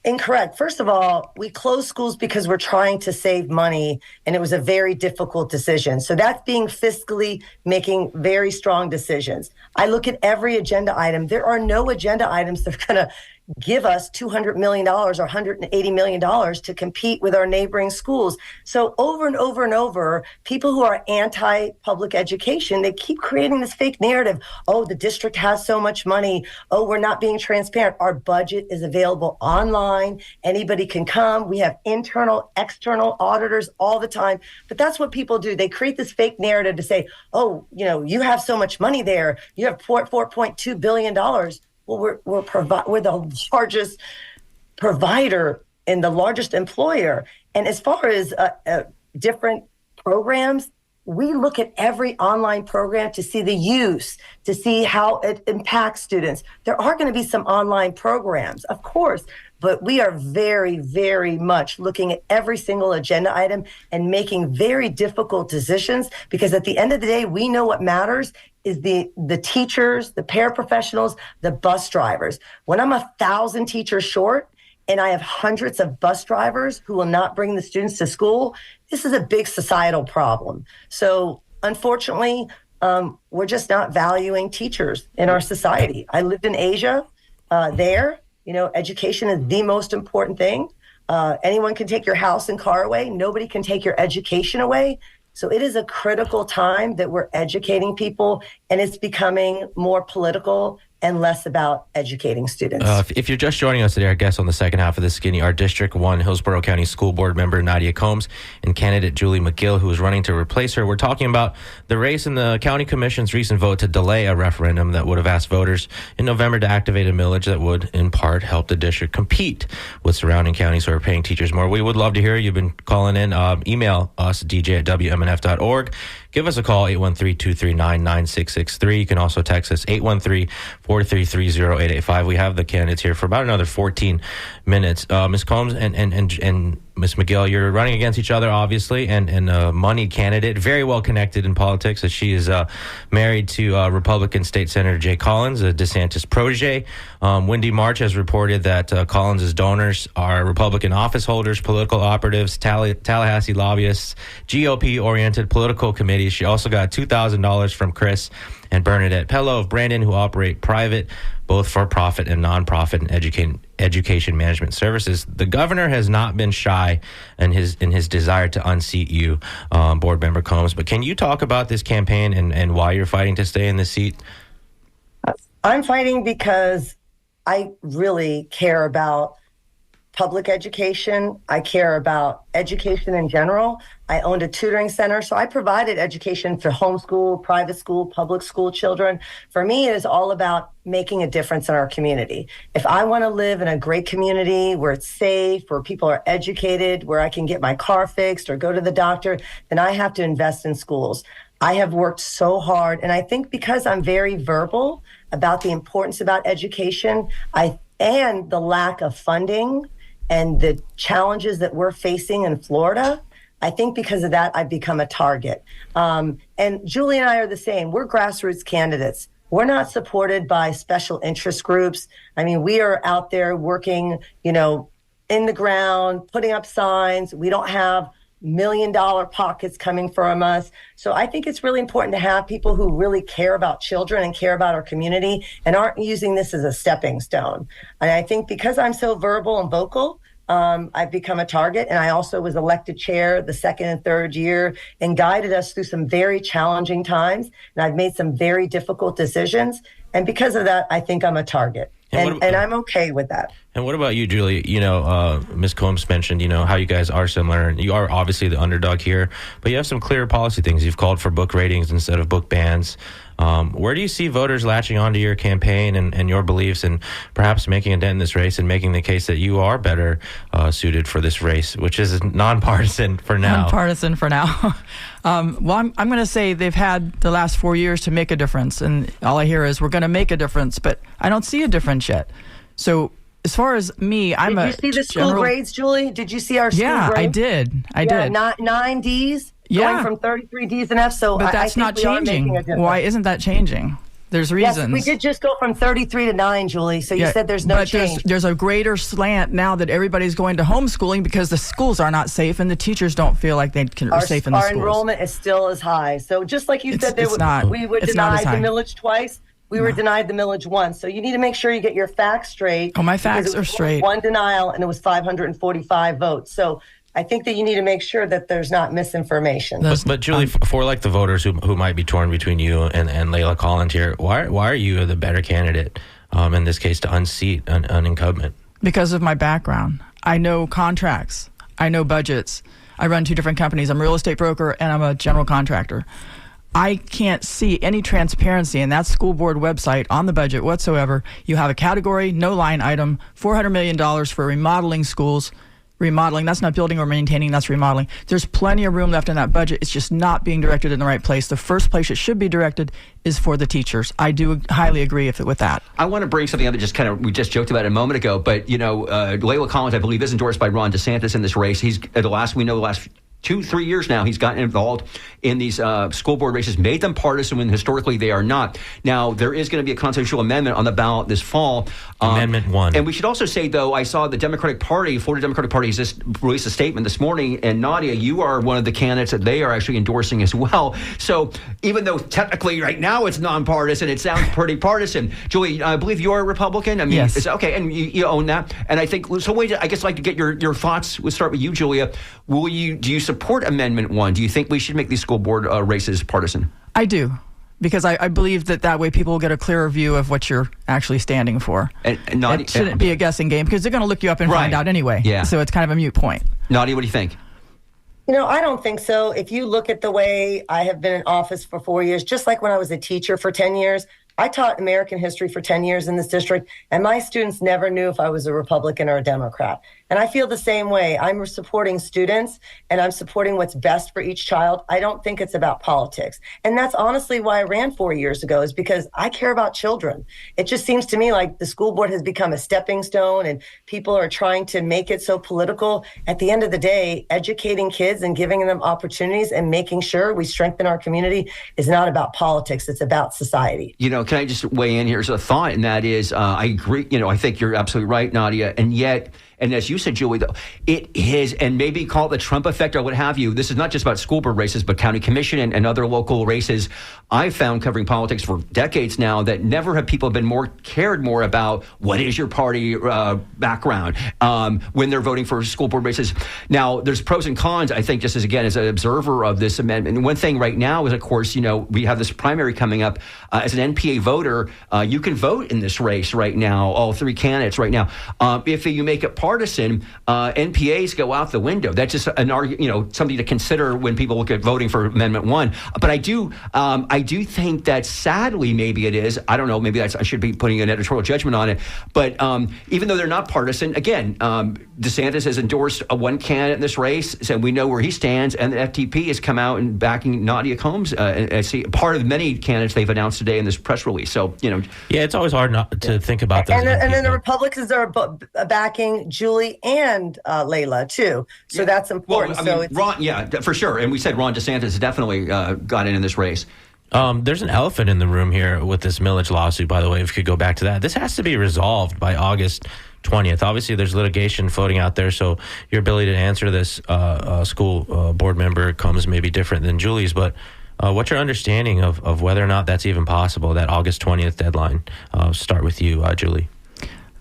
S5: incorrect. First of all, we closed schools because we're trying to save money, and it was a very difficult decision. So that's being fiscally making very strong decisions. I look at every agenda item. There are no agenda items that are going to give us $200 million or $180 million to compete with our neighboring schools. So over and over and over, people who are anti-public education, they keep creating this fake narrative. Oh, the district has so much money. Oh, we're not being transparent. Our budget is available online. Anybody can come. We have internal, external auditors all the time. But that's what people do. They create this fake narrative to say, oh, you have so much money there. You have $4.2 billion. Well, we're the largest provider and the largest employer. And as far as different programs, we look at every online program to see the use, to see how it impacts students. There are going to be some online programs, of course, but we are very, very much looking at every single agenda item and making very difficult decisions because at the end of the day, we know what matters. is the teachers, the paraprofessionals, the bus drivers. When I'm 1,000 teachers short and I have hundreds of bus drivers who will not bring the students to school, this is a big societal problem. So unfortunately, we're just not valuing teachers in our society. I lived in Asia. There, education is the most important thing. Anyone can take your house and car away. Nobody can take your education away. So it is a critical time that we're educating people, and it's becoming more political and less about educating students.
S3: If you're just joining us today, our guest on the second half of the Skinny are District 1 Hillsborough County School Board member Nadia Combs and candidate Julie McGill, who is running to replace her. We're talking about the race and the County Commission's recent vote to delay a referendum that would have asked voters in November to activate a millage that would, in part, help the district compete with surrounding counties who are paying teachers more. We would love to hear you. You've been calling in. Email us, dj@wmnf.org. Give us a call, 813-239-9663. You can also text us, 813-433-0885. We have the candidates here for about another 14 minutes. Ms. Combs and Ms. McGill, you're running against each other, obviously, and a money candidate, very well connected in politics, as she is married to Republican State Senator Jay Collins, a DeSantis protege. Wendy March has reported that Collins' donors are Republican office holders, political operatives, Tallahassee lobbyists, GOP-oriented political committees. She also got $2,000 from Chris and Bernadette Pello of Brandon, who operate private, both for-profit and non-profit and education management services. The governor has not been shy in his desire to unseat you, Board Member Combs. But can you talk about this campaign and why you're fighting to stay in the seat?
S5: I'm fighting because I really care about public education. I care about education in general. I owned a tutoring center, so I provided education for homeschool, private school, public school children. For me, it is all about making a difference in our community. If I want to live in a great community where it's safe, where people are educated, where I can get my car fixed or go to the doctor, then I have to invest in schools. I have worked so hard, and I think because I'm very verbal about the importance about education, and the lack of funding and the challenges that we're facing in Florida, I think because of that, I've become a target. And Julie and I are the same. We're grassroots candidates. We're not supported by special interest groups. I mean, we are out there working, in the ground, putting up signs. We don't have $1 million pockets coming from us. So I think it's really important to have people who really care about children and care about our community and aren't using this as a stepping stone. And I think because I'm so verbal and vocal, I've become a target. And I also was elected chair the second and third year and guided us through some very challenging times. And I've made some very difficult decisions. And because of that, I think I'm a target. And I'm okay with that. And
S3: what about you, Julie? Ms. Combs mentioned, how you guys are similar. And you are obviously the underdog here, but you have some clear policy things. You've called for book ratings instead of book bans. Where do you see voters latching onto your campaign and your beliefs and perhaps making a dent in this race and making the case that you are better suited for this race, which is nonpartisan for now?
S6: Nonpartisan for now. Well, I'm going to say they've had the last 4 years to make a difference. And all I hear is we're going to make a difference, but I don't see a difference yet. So as far as me, Did you see the school grades, Julie? Did you see our school grades? Yeah, I did. I did. 9 Ds? Yeah. Going from 33 Ds and Fs. So but that's not changing. Why isn't that changing? There's reasons. Yes, we did just go from 33 to 9, Julie. So you said there's no change. There's a greater slant now that everybody's going to homeschooling because the schools are not safe and the teachers don't feel like they are safe in the schools. Our enrollment is still as high. So just like you said, we were denied the millage twice. We were denied the millage once. So you need to make sure you get your facts straight. Oh, my facts are straight. One denial, and it was 545 votes. So I think that you need to make sure that there's not misinformation.
S3: But Julie, for like the voters who might be torn between you and Layla Collins here, why are you the better candidate in this case to unseat an incumbent? Because of my background. I know contracts. I know budgets. I run 2 different companies. I'm a real estate broker and I'm a general contractor. I can't see any transparency in that school board website on the budget whatsoever. You have a category, no line item, $400 million for remodeling schools. Remodeling, that's not building or maintaining, that's remodeling. There's plenty of room left in that budget. It's just not being directed in the right place. The first place it should be directed is for the teachers. I do highly agree with that. I want to bring something up that we just joked about it a moment ago, but Layla Collins, I believe, is endorsed by Ron DeSantis in this race. He's the last
S1: 2-3 years now, he's gotten involved in these school board races, made them partisan when historically they are not. Now, there is going to be a constitutional amendment on the ballot this fall.
S3: Amendment 1.
S1: And we should also say, though, I saw the Democratic Party, Florida Democratic Party, has just released a statement this morning. And Nadia, you are one of the candidates that they are actually endorsing as well. So even though technically right now it's nonpartisan, it sounds pretty partisan. Julie, I believe you're a Republican. I mean,
S6: yes.
S1: Okay, and you own that. And I think so. I guess I'd like to get your thoughts. We'll start with you, Julia. Do you support Amendment 1? Do you think we should make these school board races partisan?
S6: I do, because I believe that way people will get a clearer view of what you're actually standing for.
S1: And Nadia,
S6: it shouldn't be a guessing game, because they're going to look you up and find out anyway.
S1: Yeah.
S6: So it's kind of a moot point.
S1: Nadia, what do you think?
S5: I don't think so. If you look at the way I have been in office for 4 years, just like when I was a teacher for 10 years, I taught American history for 10 years in this district, and my students never knew if I was a Republican or a Democrat. And I feel the same way. I'm supporting students, and I'm supporting what's best for each child. I don't think it's about politics. And that's honestly why I ran 4 years ago, is because I care about children. It just seems to me like the school board has become a stepping stone, and people are trying to make it so political. At the end of the day, educating kids and giving them opportunities and making sure we strengthen our community is not about politics. It's about society.
S1: Can I just weigh in here as a thought? And that is, I agree. I think you're absolutely right, Nadia. And yet, and as you said, Julie, though, it is, and maybe call it the Trump effect or what have you. This is not just about school board races, but county commission and other local races. I've found covering politics for decades now that never have people been cared more about what is your party background when they're voting for school board races. Now, there's pros and cons, I think, just as an observer of this amendment. And one thing right now is, of course, we have this primary coming up. As an NPA voter, you can vote in this race right now, all three candidates right now. If you make it partisan, NPAs go out the window. That's just an argument, something to consider when people look at voting for Amendment 1. But I do think that sadly, maybe it is. I don't know. Maybe I should be putting an editorial judgment on it. But even though they're not partisan, again, DeSantis has endorsed one candidate in this race, so we know where he stands, and the FTP has come out and backing Nadia Combs. I see part of many candidates they've announced today in this press release. So
S3: yeah, it's always hard not to think about those.
S5: And then the Republicans are backing Julie and Layla too. So that's important.
S1: Well, Ron, for sure. And we said Ron DeSantis definitely got in this race.
S3: There's an elephant in the room here with this millage lawsuit, by the way, if we could go back to that. This has to be resolved by August 20th. Obviously, there's litigation floating out there, so your ability to answer this school board member Combs may be different than Julie's, but what's your understanding of whether or not that's even possible, that August 20th deadline? Start with you, Julie.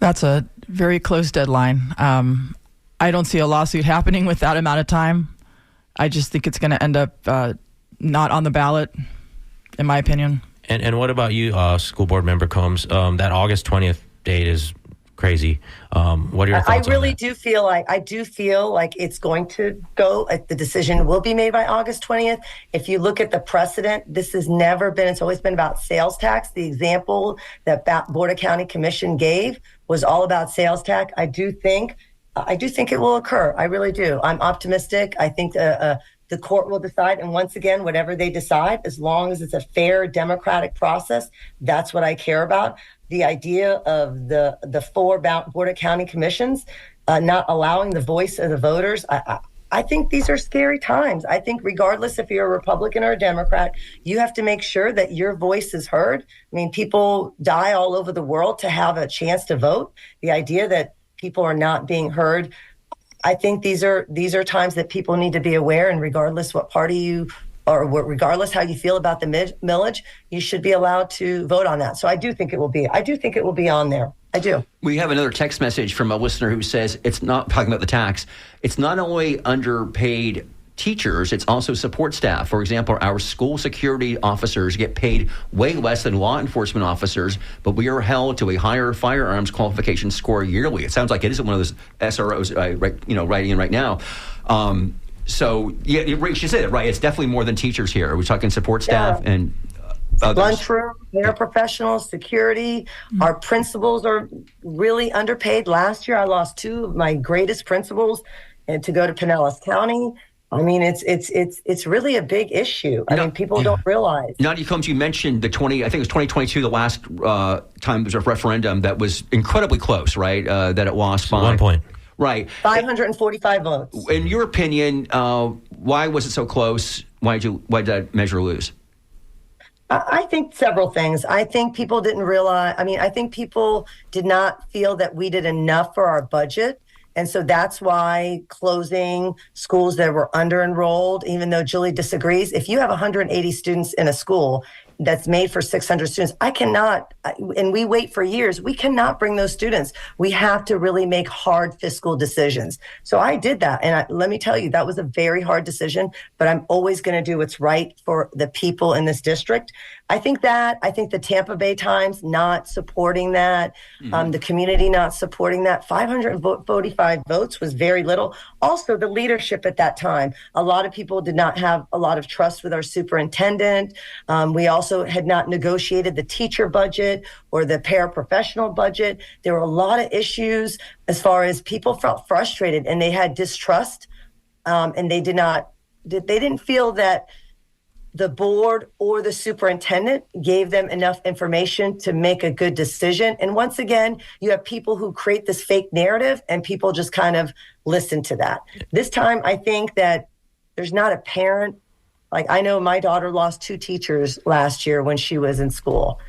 S6: That's a very close deadline. I don't see a lawsuit happening with that amount of time. I just think it's going to end up not on the ballot, in my opinion.
S3: And what about you, school board member Combs? That August 20th date is crazy. What are your thoughts?
S5: I do feel like it's going to go. The decision will be made by August 20th. If you look at the precedent, this has never been. It's always been about sales tax. The example that Board of County Commission gave was all about sales tax. I do think it will occur. I really do. I'm optimistic. I think the court will decide. And once again, whatever they decide, as long as it's a fair democratic process, that's what I care about. The idea of the four Board of County Commissions not allowing the voice of the voters, I think these are scary times. I think regardless if you're a Republican or a Democrat, you have to make sure that your voice is heard. I mean, people die all over the world to have a chance to vote. The idea that people are not being heard, I think these are times that people need to be aware, and regardless what party you or regardless how you feel about the millage, you should be allowed to vote on that. So I do think it will be on there. I do.
S1: We have another text message from a listener who says it's not talking about the tax. It's not only underpaid teachers, it's also support staff. For example, our school security officers get paid way less than law enforcement officers, but we are held to a higher firearms qualification score yearly. It sounds like it isn't one of those SROs writing in right now. So, yeah, she said it, right? It's definitely more than teachers here. We're talking support staff and others.
S5: Lunchroom, paraprofessionals, security. Our principals are really underpaid. Last year, I lost two of my greatest principals to go to Pinellas County. I mean, it's really a big issue. I mean, people don't realize.
S1: Nadia Combs, you mentioned I think it was 2022, the last time there was a referendum that was incredibly close, right? That it lost by
S3: 1 point.
S1: Right.
S5: 545 votes.
S1: In your opinion, why was it so close? Why did that measure lose?
S5: I think several things. I think people didn't realize, I think people did not feel that we did enough for our budget. And so that's why closing schools that were under enrolled, even though Julie disagrees, if you have 180 students in a school that's made for 600 students, and we wait for years, we cannot bring those students. We have to really make hard fiscal decisions. So I did that. And let me tell you, that was a very hard decision, but I'm always going to do what's right for the people in this district. I think the Tampa Bay Times not supporting that, the community not supporting that, 545 votes was very little. Also, the leadership at that time, a lot of people did not have a lot of trust with our superintendent. We also had not negotiated the teacher budget or the paraprofessional budget. There were a lot of issues as far as people felt frustrated and they had distrust, and they didn't feel that the board or the superintendent gave them enough information to make a good decision. And once again, you have people who create this fake narrative and people just kind of listen to that. This time, I think that there's not a parent, like I know my daughter lost 2 teachers last year when she was in school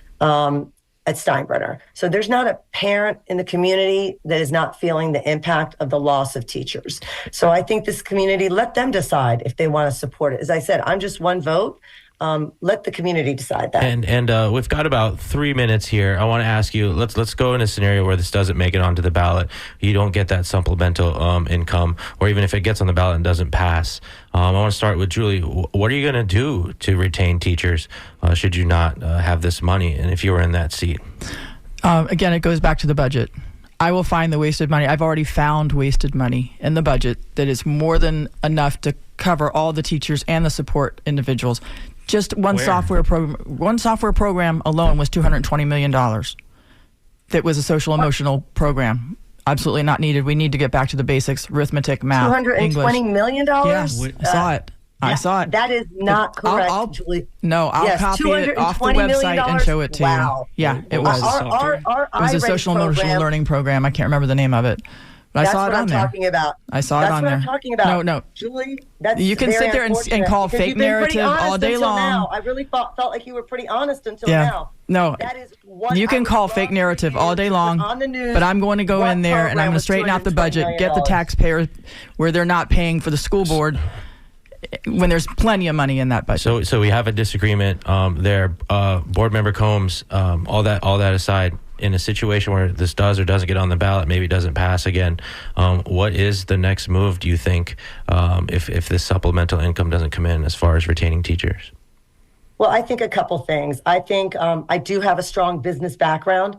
S5: at Steinbrenner. So there's not a parent in the community that is not feeling the impact of the loss of teachers. So I think this community, let them decide if they want to support it. As I said, I'm just one vote. Let the community decide that.
S3: And we've got about 3 minutes here. I want to ask you, let's go in a scenario where this doesn't make it onto the ballot. You don't get that supplemental income, or even if it gets on the ballot and doesn't pass. I want to start with Julie. What are you going to do to retain teachers should you not have this money, and if you were in that seat?
S6: Again, it goes back to the budget. I will find the wasted money. I've already found wasted money in the budget that is more than enough to cover all the teachers and the support individuals. Just one software program alone was $220 million. That was a social emotional program. Absolutely not needed. We need to get back to the basics: arithmetic, math, English.
S5: $220 million?
S6: Yeah, I saw it.
S5: That is not correct, Julie.
S6: No, I'll copy it off the website and show it to you. Yeah, it was.
S5: Our
S6: It was a social emotional learning program. I can't remember the name of it. But I saw it on there.
S5: That's what I'm talking about.
S6: I saw it on there.
S5: That's what I'm talking about.
S6: No.
S5: Julie, that's
S6: you can sit there and call fake narrative all day long.
S5: Now. I really felt like you were pretty honest until now.
S6: No,
S5: that is
S6: you can call fake narrative all day long,
S5: on the news,
S6: but I'm going to go in there and I'm going to straighten out the budget, get the taxpayers where they're not paying for the school board when there's plenty of money in that budget.
S3: So we have a disagreement there. Board Member Combs, all that aside, in a situation where this does or doesn't get on the ballot, maybe it doesn't pass again, what is the next move, do you think, if this supplemental income doesn't come in as far as retaining teachers?
S5: Well, I think a couple things. I think I do have a strong business background,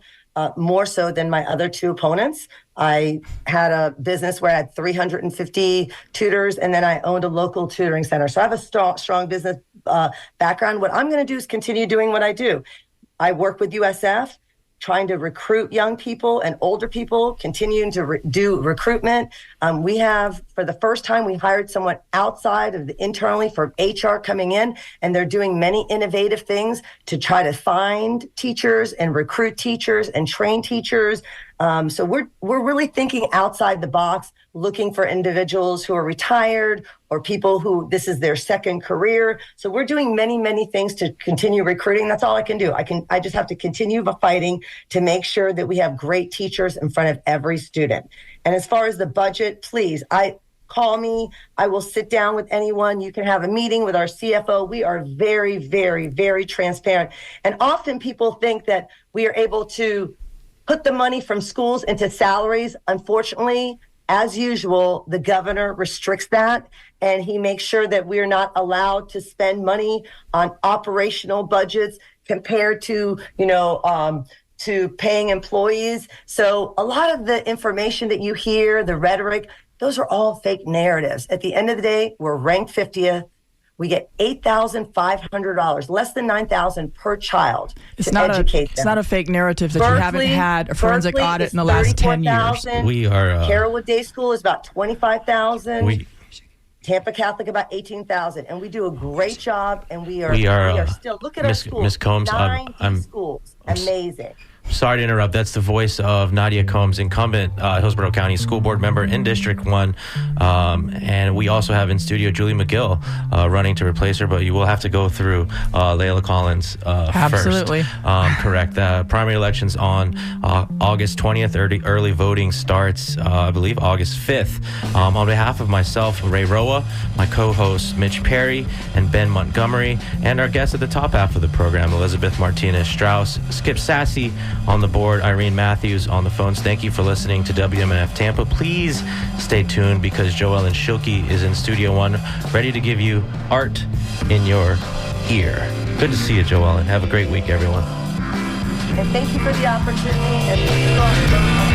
S5: more so than my other 2 opponents. I had a business where I had 350 tutors, and then I owned a local tutoring center. So I have a strong business background. What I'm going to do is continue doing what I do. I work with USF, trying to recruit young people and older people, continuing to do recruitment. We have, for the first time, we hired someone outside of internally from HR coming in, and they're doing many innovative things to try to find teachers and recruit teachers and train teachers. So we're really thinking outside the box, looking for individuals who are retired or people who this is their second career. So we're doing many, many things to continue recruiting. That's all I can do. I just have to continue fighting to make sure that we have great teachers in front of every student. And as far as the budget, please, call me. I will sit down with anyone. You can have a meeting with our CFO. We are very, very, very transparent. And often people think that we are able to put the money from schools into salaries. Unfortunately, as usual, the governor restricts that, and he makes sure that we're not allowed to spend money on operational budgets compared to, to paying employees. So a lot of the information that you hear, the rhetoric, those are all fake narratives. At the end of the day, we're ranked 50th. We get $8,500, less than $9,000 per child to educate them.
S6: It's not a fake narrative that you haven't had a forensic audit in the last 10 years.
S3: We are
S5: Carrollwood Day School is about $25,000. Tampa Catholic about $18,000, and we do a great job. And we are still look at our schools.
S3: Ms. Combs,
S5: 90 schools, amazing.
S3: Sorry to interrupt. That's the voice of Nadia Combs, incumbent Hillsborough County School Board member in District 1. And we also have in studio Julie McGill running to replace her, but you will have to go through Layla Collins
S6: Absolutely.
S3: first. Correct. The primary election's on August 20th. Early voting starts, I believe, August 5th. On behalf of myself, Ray Roa, my co-hosts Mitch Perry and Ben Montgomery, and our guest at the top half of the program, Elizabeth Martinez-Strauss, Skip Sassy on the board, Irene Matthews on the phones. Thank you for listening to WMNF Tampa. Please stay tuned because Joellen Schilke is in Studio One, ready to give you art in your ear. Good to see you, Joellen. Have a great week, everyone.
S5: And thank you for the opportunity. And